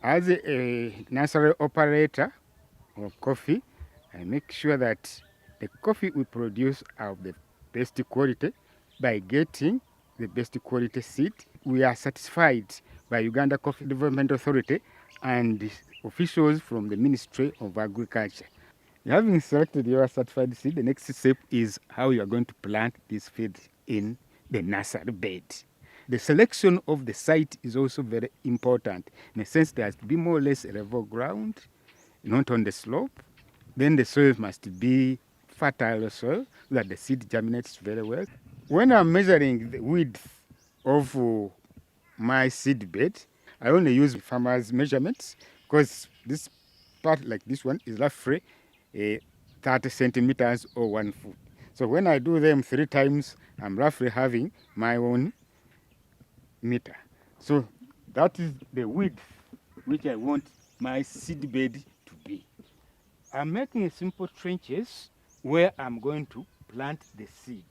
As a nursery operator of coffee, I make sure that the coffee we produce are of the best quality by getting the best quality seed. We are satisfied by Uganda Coffee Development Authority and officials from the Ministry of Agriculture. Having selected your certified seed, the next step is how you are going to plant this seed in the nursery bed. The selection of the site is also very important. In a sense, there has to be more or less a level ground, not on the slope. Then the soil must be fertile soil so that the seed germinates very well. When I'm measuring the width of my seed bed, I only use farmer's measurements because this part, like this one, is roughly 30 centimeters or 1 foot. So when I do them 3 times, I'm roughly having my own meter. So that is the width which I want my seed bed to be. I'm making simple trenches where I'm going to plant the seed.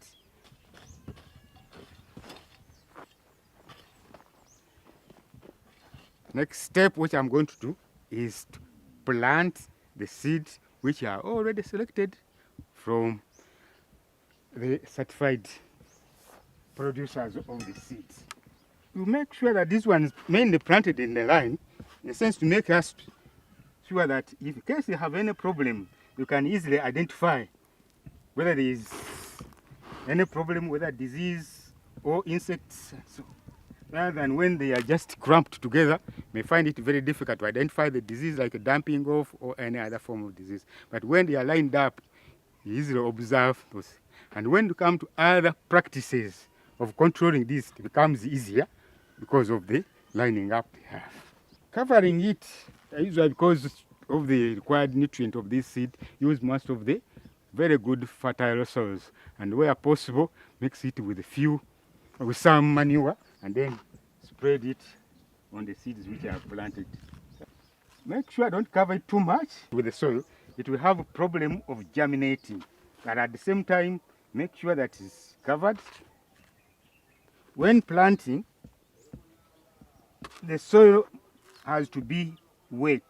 Next step which I'm going to do is to plant the seeds which are already selected from the certified producers of the seeds. You make sure that this one is mainly planted in the line, in a sense to make us sure that if in case you have any problem, you can easily identify whether there is any problem, whether disease or insects. So, rather than when they are just clumped together, you may find it very difficult to identify the disease like a damping off or any other form of disease. But when they are lined up, you easily observe those. And when you come to other practices of controlling this, it becomes easier because of the lining up they have. Covering it, usually because of the required nutrient of this seed, use most of the very good fertile soils, and where possible, mix it with some manure, and then spread it on the seeds which are planted. Make sure don't cover it too much with the soil. It will have a problem of germinating, but at the same time, make sure that it's covered. When planting, the soil has to be wet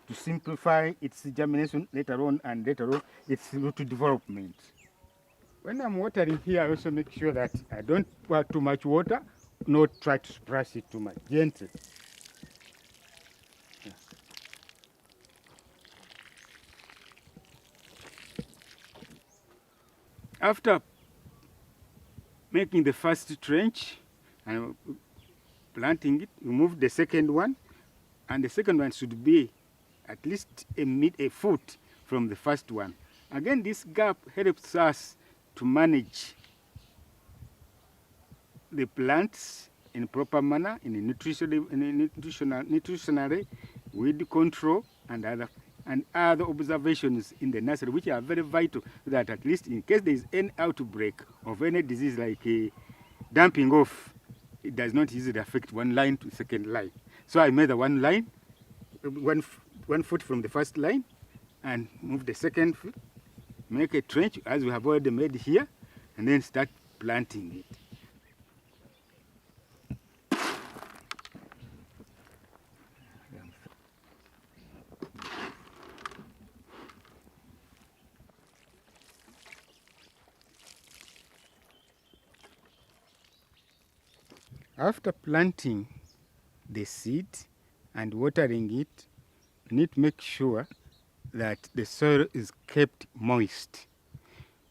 to simplify its germination later on, and later on its root development. When I'm watering here, I also make sure that I don't pour too much water, not try to splash it too much, gently. After making the first trench and planting it, you move the second one, and the second one should be at least a foot from the first one. Again, this gap helps us to manage the plants in a proper manner, in a nutritionally, weed control, and other observations in the nursery, which are very vital, that at least in case there is any outbreak of any disease like a damping off, it does not easily affect one line to second line. So I measure one line, 1 foot from the first line, and move the second foot, make a trench as we have already made here, and then start planting it. After planting the seed and watering it, you need to make sure that the soil is kept moist.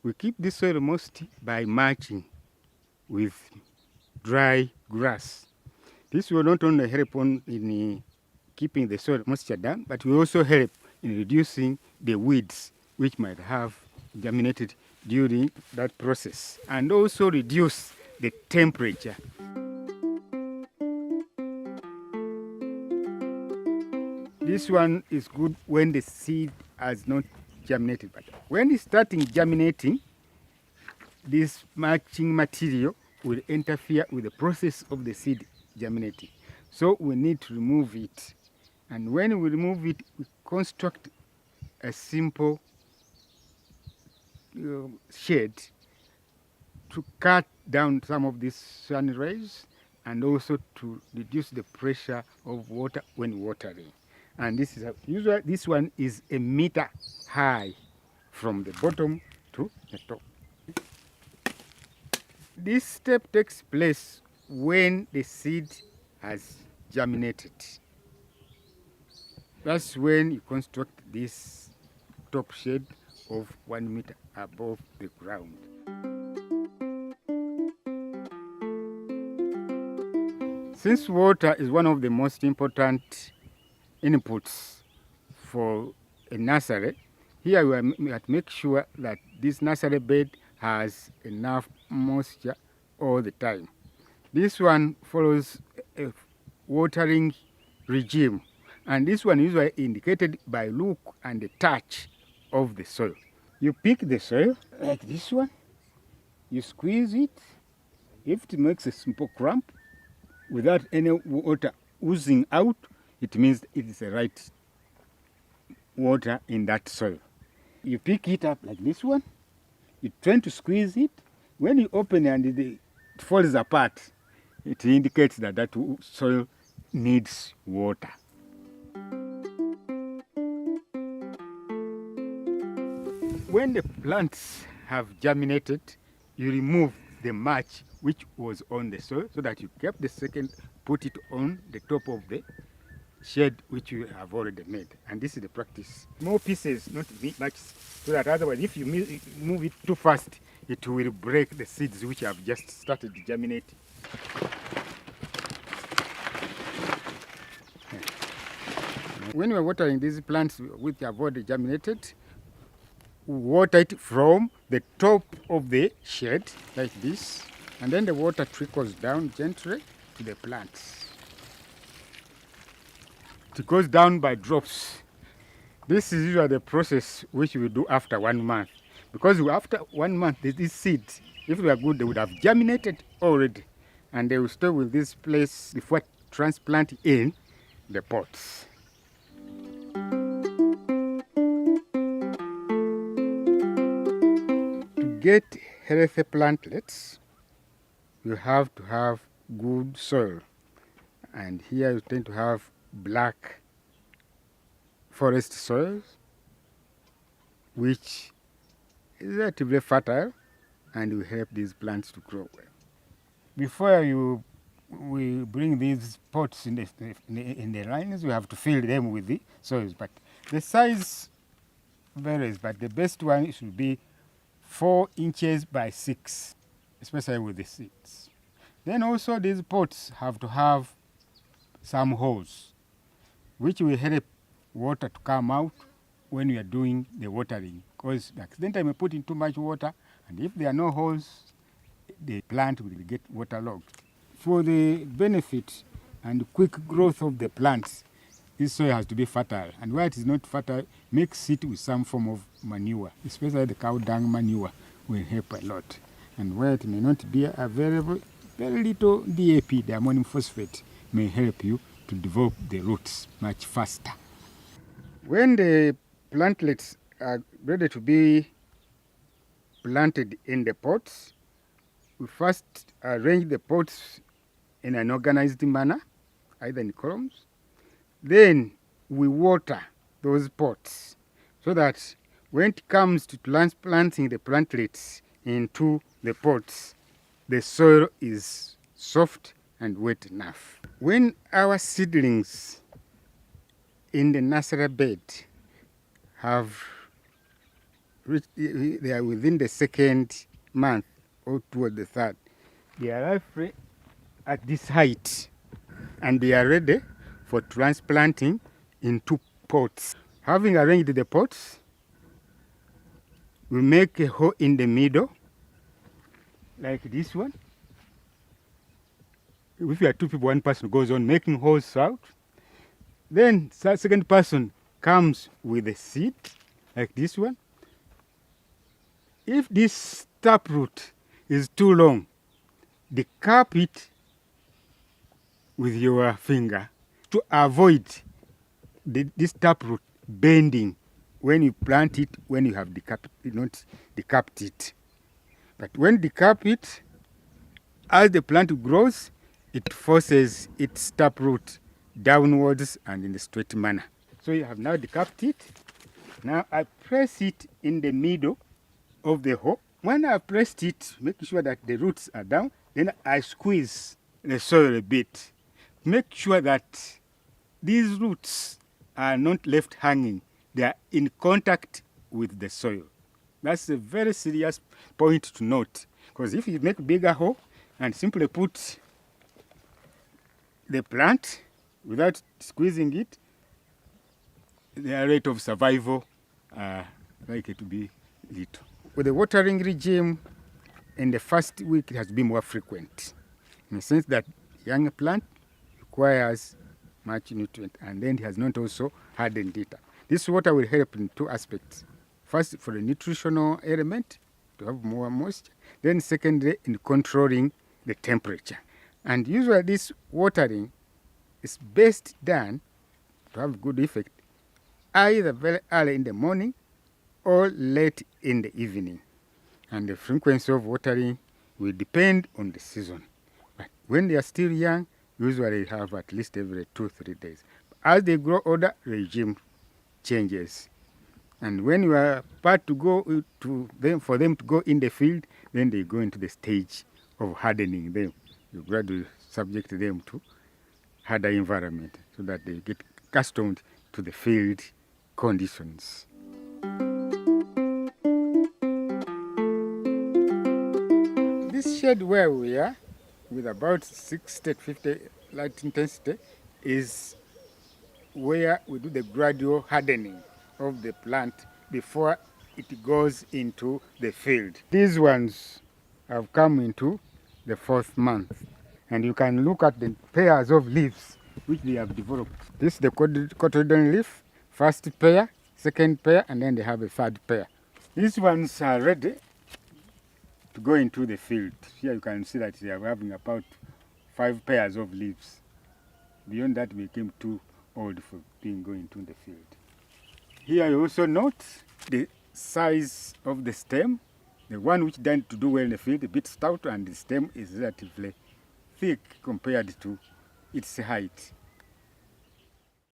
We keep the soil moist by mulching with dry grass. This will not only help in keeping the soil moisture down, but will also help in reducing the weeds which might have germinated during that process, and also reduce the temperature. This one is good when the seed has not germinated, but when it's starting germinating, this mulching material will interfere with the process of the seed germinating. So we need to remove it. And when we remove it, we construct a simple shade to cut down some of these sun rays and also to reduce the pressure of water when watering. And this is usually this one is a meter high from the bottom to the top. This step takes place when the seed has germinated. That's when you construct this top shade of 1 meter above the ground. Since water is one of the most important inputs for a nursery, here we have to make sure that this nursery bed has enough moisture all the time. This one follows a watering regime, and this one is usually indicated by look and the touch of the soil. You pick the soil like this one, you squeeze it. If it makes a simple clump without any water oozing out, it means it is the right water in that soil. You pick it up like this one, you try to squeeze it. When you open and it falls apart, it indicates that that soil needs water. When the plants have germinated, you remove the mulch which was on the soil so that you kept the second, put it on the top of the shed which you have already made. And this is the practice. Small pieces, not big much, so that otherwise if you move it too fast, it will break the seeds which have just started germinating. When we are watering these plants which have already germinated, we water it from the top of the shed like this, and then the water trickles down gently to the plants. It goes down by drops. This is usually the process which we do after 1 month, because after 1 month these seeds, if they are good, they would have germinated already, and they will stay with this place before transplant in the pots. To get healthy plantlets, you have to have good soil, and here you tend to have black forest soils, which is relatively fertile and will help these plants to grow well. Before we bring these pots in the lines, we have to fill them with the soils, but the size varies, but the best one should be 4 inches by 6, especially with the seeds. Then also these pots have to have some holes, which will help water to come out when we are doing the watering, because accidentally we put in too much water, and if there are no holes, the plant will get waterlogged. For the benefit and quick growth of the plants, this soil has to be fertile, and where it is not fertile, mix it with some form of manure, especially the cow dung manure will help a lot. And where it may not be available, very little DAP, the ammonium phosphate, may help you to develop the roots much faster. When the plantlets are ready to be planted in the pots, we first arrange the pots in an organized manner, either in columns. Then we water those pots so that when it comes to planting the plantlets into the pots, the soil is soft and wet enough. When our seedlings in the nursery bed have reached, they are within the 2nd month or toward the 3rd, they are roughly at this height, and they are ready for transplanting into pots. Having arranged the pots, we make a hole in the middle, like this one. If you are 2 people, 1 person goes on making holes out. Then the second person comes with a seed, like this one. If this taproot is too long, decap it with your finger to avoid this taproot bending when you plant it, when you have not decapped it. But when decap it, as the plant grows, it forces its taproot downwards and in a straight manner. So you have now decapped it. Now I press it in the middle of the hole. When I pressed it, making sure that the roots are down, then I squeeze the soil a bit. Make sure that these roots are not left hanging. They are in contact with the soil. That's a very serious point to note, because if you make bigger hole and simply put the plant without squeezing it, the rate of survival are likely to be little. With the watering regime, in the first week it has been more frequent, in the sense that young plant requires much nutrient, and then it has not also hardened it. This water will help in two aspects. First, for the nutritional element, to have more moisture. Then secondly, in controlling the temperature. And usually this watering is best done to have good effect either very early in the morning or late in the evening. And the frequency of watering will depend on the season. But when they are still young, usually have at least every 2-3 days. As they grow older, regime changes. And when you are about to go to them, for them to go in the field, then they go into the stage of hardening them. You gradually subject them to harder environment so that they get accustomed to the field conditions. This shade where we are, with about 60 to 50 light intensity, is where we do the gradual hardening of the plant before it goes into the field. These ones have come into the 4th month, and you can look at the pairs of leaves which they have developed. This is the cotyledon leaf, first pair, second pair, and then they have a third pair. These ones are ready to go into the field. Here you can see that they are having about 5 pairs of leaves. Beyond that, they became too old for being going into the field. Here you also note the size of the stem. The one which tends to do well in the field, a bit stout, and the stem is relatively thick compared to its height.